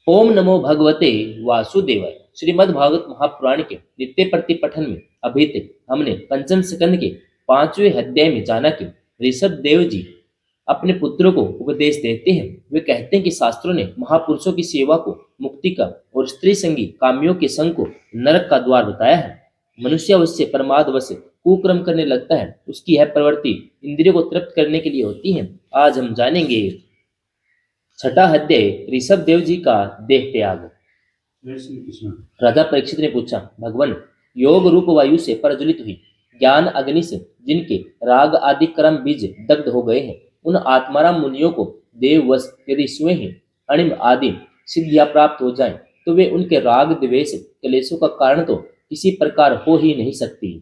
ओम नमो भगवते वासुदेवाय। श्रीमद् भागवत महापुराण के नित्य प्रति पठन में अभी तक हमने पंचम स्कंद के 5वें अध्याय में जाना कि ऋषभ देव जी अपने पुत्रों को उपदेश देते हैं। वे कहते हैं कि शास्त्रों ने महापुरुषों की सेवा को मुक्ति का और स्त्री संगी कामियों के संग को नरक का द्वार बताया है। मनुष्य अवश्य प्रमादवश कुकर्म करने लगता है, उसकी यह प्रवृत्ति इंद्रियों को तृप्त करने के लिए होती है। आज हम जानेंगे छठा अध्याय ऋषभ देव जी का देह त्याग। जय श्री कृष्ण। राजा परीक्षित ने पूछा, भगवान, योग रूप वायु से प्रज्वलित हुई ज्ञान अग्नि से जिनके राग आदि कर्म बीज दग्ध हो गए हैं, उन आत्माराम मुनियों को देववश यदि स्वयं अणिम आदि सिद्धियां प्राप्त हो जाएं, तो वे उनके राग द्वेष क्लेशों का कारण तो किसी प्रकार हो ही नहीं सकती।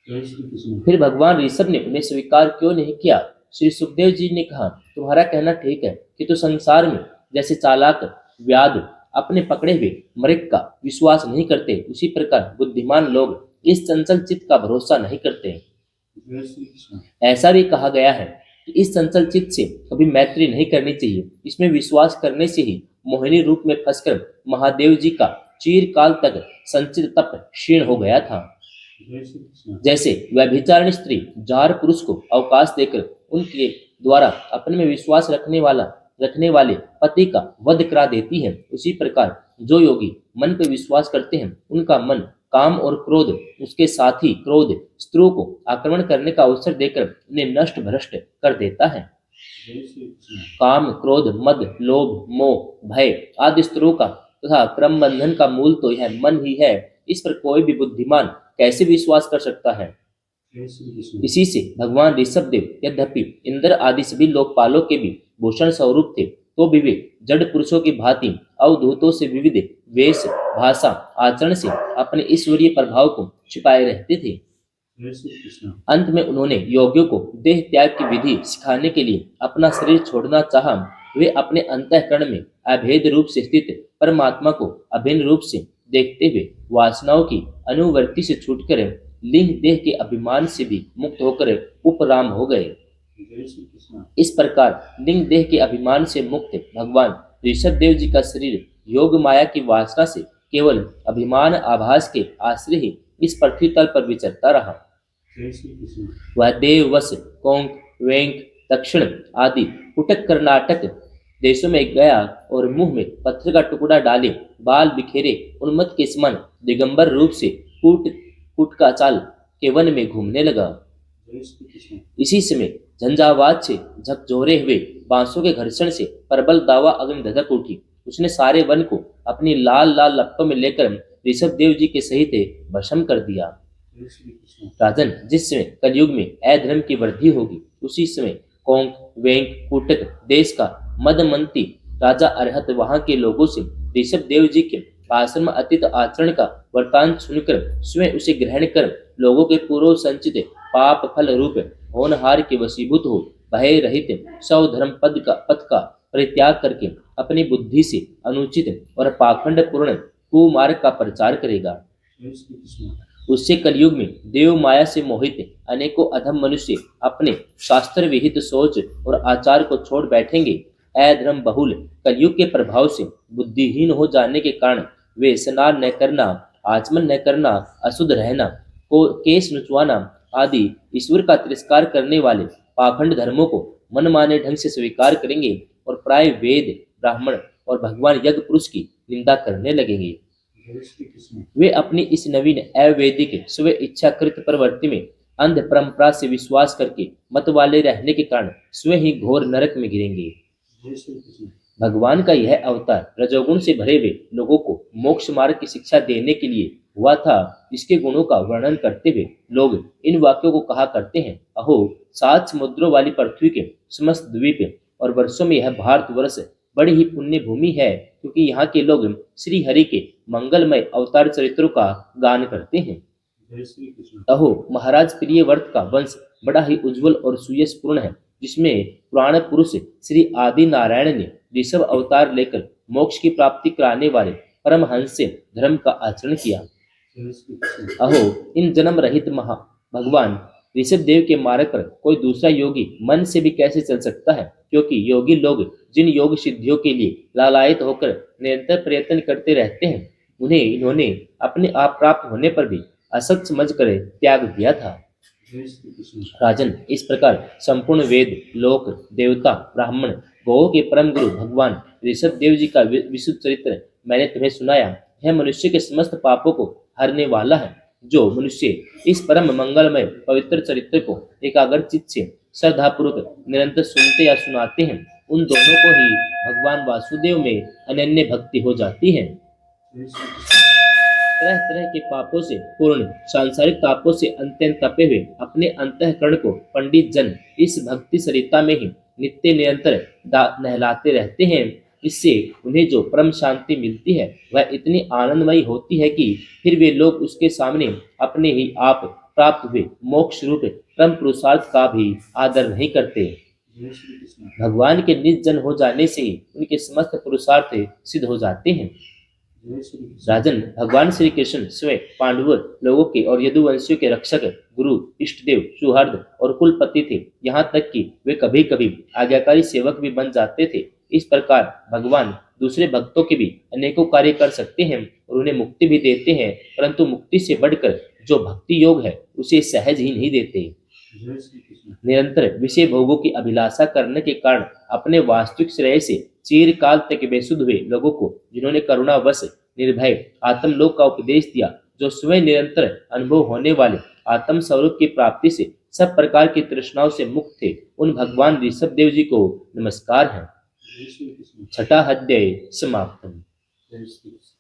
जय श्री कृष्ण। फिर भगवान ऋषभ ने उन्हें स्वीकार क्यों नहीं किया? श्री सुखदेव जी ने कहा, तुम्हारा कहना ठीक है कि तो संसार में जैसे चालाक व्याध अपने पकड़े हुए मृग का विश्वास नहीं करते, उसी प्रकार बुद्धिमान लोग इस चंचल चित्त का भरोसा नहीं करते। जय श्री कृष्ण। ऐसा भी कहा गया है कि इस चंचल चित्त से कभी मैत्री नहीं करनी चाहिए। इसमें विश्वास करने से ही मोहिनी रूप में फंसकर महादेव जी का चीरकाल तक संचित तप क्षीण हो गया था। जय श्री कृष्ण। जैसे व्यभिचारिणी स्त्री जार पुरुष को अवकाश देकर उनके द्वारा अपने में विश्वास रखने वाले पति का वध करा देती है, उसी प्रकार जो योगी मन पर विश्वास करते हैं, उनका मन काम और क्रोध, उसके साथ ही क्रोध स्त्रियों को आक्रमण करने का अवसर देकर उन्हें नष्ट भ्रष्ट कर देता है। जय श्री कृष्ण। काम, क्रोध, मद, लोभ, मोह, भय आदि स्त्रियों का तथा क्रम बंधन का मूल तो यह मन ही है। इस पर कोई भी बुद्धिमान कैसे विश्वास कर सकता है? जय श्री कृष्ण। इसी से भगवान ऋषभ देव यद्यपि इंद्र आदि सभी लोकपालों के भी भूषण स्वरूप थे, तो भी वे जड़ पुरुषों की भांति अवधूतों से विविध वेश, भाषा, आचरण से अपने ईश्वरीय प्रभाव को छिपाए रहते थे। जय श्री कृष्ण। अंत में उन्होंने योगियों को देह त्याग की विधि सिखाने के लिए अपना शरीर छोड़ना चाहा। वे अपने अंतःकरण में अभेद रूप से स्थित परमात्मा को अभिन्न रूप से देखते हुए वासनाओं की अनुवर्ति से छूटकर लिंग देह के अभिमान से भी मुक्त होकर उपराम हो गए। जय श्री कृष्ण। इस प्रकार लिंग देह के अभिमान से मुक्त भगवान ऋषभ देव जी का शरीर योग माया की वासना से केवल अभिमान आभास के आश्रय ही इस पृथ्वी तल पर विचरता रहा। जय श्री कृष्ण। वह देववश, कोंक, वेंक, दक्षिण आदि कुटक कर्नाटक देशों में गया और मुंह में पत्थर का टुकड़ा डाले, बाल बिखेरे उन्मत्त के समान दिगंबर रूप से कूट का चाल के वन में घूमने लगा। जय श्री कृष्ण। इसी समय झंझावात से झकझोरे हुए बांसों के घर्षण से प्रबल दावा अग्नि धधक उठी। उसने सारे वन को अपनी लाल लाल लपटों में लेकर ऋषभ देव जी के सहित भस्म कर दिया। जय श्री कृष्ण। राजन, जिस समय कलयुग में अधर्म की वृद्धि होगी, उसी समय कोंक, वेंक, कुटक देश का मदमंती राजा अरहत वहां के लोगों से ऋषभ देव जी के आश्रम अतीत आचरण का वृतांत सुनकर स्वयं उसे ग्रहण कर लोगों के पूर्व संचित पाप फल रूप होनहार के वशीभूत हो भय रहित सौधर्म पथ का परित्याग करके अपनी बुद्धि से अनुचित और पाखंड पूर्ण कुमार्ग का प्रचार करेगा। जय श्री कृष्ण। उससे कलयुग में देव माया से मोहित अनेकों अधम मनुष्य अपने शास्त्र विहित सोच और आचार को छोड़ बैठेंगे। अधर्म बहुल कलयुग के प्रभाव से बुद्धिहीन हो जाने के कारण वे स्नान न करना, आचमन न करना, अशुद्ध रहना, को केस नुचवाना आदि ईश्वर का तिरस्कार करने वाले पाखंड धर्मों को मनमाने ढंग से स्वीकार करेंगे और प्राय वेद, ब्राह्मण और भगवान यज्ञ पुरुष की निंदा करने लगेंगे। जय श्री कृष्ण। वे अपनी इस नवीन अवैदिक स्व इच्छाकृत प्रवृत्ति में अंध परंपरा से विश्वास करके मत वाले रहने के कारण स्वयं ही घोर नरक में गिरेंगे। जय श्री कृष्ण। भगवान का यह अवतार रजोगुण से भरे हुए लोगों को मोक्ष मार्ग की शिक्षा देने के लिए हुआ था। इसके गुणों का वर्णन करते हुए लोग इन वाक्यों को कहा करते हैं, अहो 7 समुद्रों वाली पृथ्वी के समस्त द्वीप और वर्षों में यह भारतवर्ष बड़ी ही पुण्य भूमि है, क्योंकि यहाँ के लोग श्री हरि के मंगलमय अवतार चरित्रों का गान करते हैं। जय श्री कृष्ण। अहो महाराज प्रियव्रत का वंश बड़ा ही उज्जवल और सुयशपूर्ण है, जिसमें पुराण पुरुष श्री आदि नारायण ने ऋषभ अवतार लेकर मोक्ष की प्राप्ति कराने वाले परमहंस से धर्म का आचरण किया। जय श्री कृष्ण। अहो इन जन्म रहित महा भगवान ऋषभ देव के मार्ग पर कोई दूसरा योगी मन से भी कैसे चल सकता है, क्योंकि योगी लोग जिन योग सिद्धियों के लिए लालायित होकर निरंतर प्रयत्न करते रहते हैं, उन्हें इन्होंने अपने आप प्राप्त होने पर भी असत समझ कर त्याग दिया था। जय श्री कृष्ण। राजन, इस प्रकार संपूर्ण वेद, लोक, देवता, ब्राह्मण, गौ के परम गुरु भगवान ऋषभ देव जी का विशुद्ध चरित्र मैंने तुम्हें सुनाया। यह मनुष्य के समस्त पापों को हरने वाला है। जो मनुष्य इस परम मंगलमय पवित्र चरित्र को एकाग्रचित्त से श्रद्धापूर्वक निरंतर सुनते या सुनाते हैं, उन दोनों को ही भगवान वासुदेव में अनन्य भक्ति हो जाती है। जय श्री कृष्ण। तरह तरह के पापों से पूर्ण, सांसारिक तापों से अत्यंत तपे हुए अपने अंतःकरण को पंडित जन इस भक्ति सरिता में ही नित्य निरंतर नहलाते रहते हैं। इससे उन्हें जो परम शांति मिलती है वह इतनी आनंदमयी होती है कि फिर वे लोग उसके सामने अपने ही आप प्राप्त हुए मोक्ष रूप परम पुरुषार्थ का भी आदर नहीं करते। जय श्री कृष्ण। भगवान के निज जन हो जाने से ही उनके समस्त पुरुषार्थ सिद्ध हो जाते हैं। जय श्री कृष्ण। राजन, भगवान श्री कृष्ण स्वयं पांडव लोगों के और यदुवंशियों के रक्षक, गुरु, इष्टदेव, सुहृद और कुलपति थे। यहाँ तक कि वे कभी कभी आज्ञाकारी सेवक भी बन जाते थे। इस प्रकार भगवान दूसरे भक्तों के भी अनेकों कार्य कर सकते हैं और उन्हें मुक्ति भी देते हैं, परंतु मुक्ति से बढ़कर जो भक्ति योग है उसे सहज ही नहीं देते। जय श्री कृष्ण। निरंतर विषय भोगों की अभिलाषा करने के कारण अपने वास्तविक श्रेय से चिरकाल तक बेसुध हुए लोगों को जिन्होंने करुणावश निर्भय आत्मलोक का उपदेश दिया, जो स्वयं निरंतर अनुभव होने वाले आत्म स्वरूप की प्राप्ति से सब प्रकार की तृष्णाओं से मुक्त थे, उन भगवान ऋषभ देव जी को नमस्कार है। जय श्री कृष्ण। छठा अध्याय समाप्त। जय श्री कृष्ण।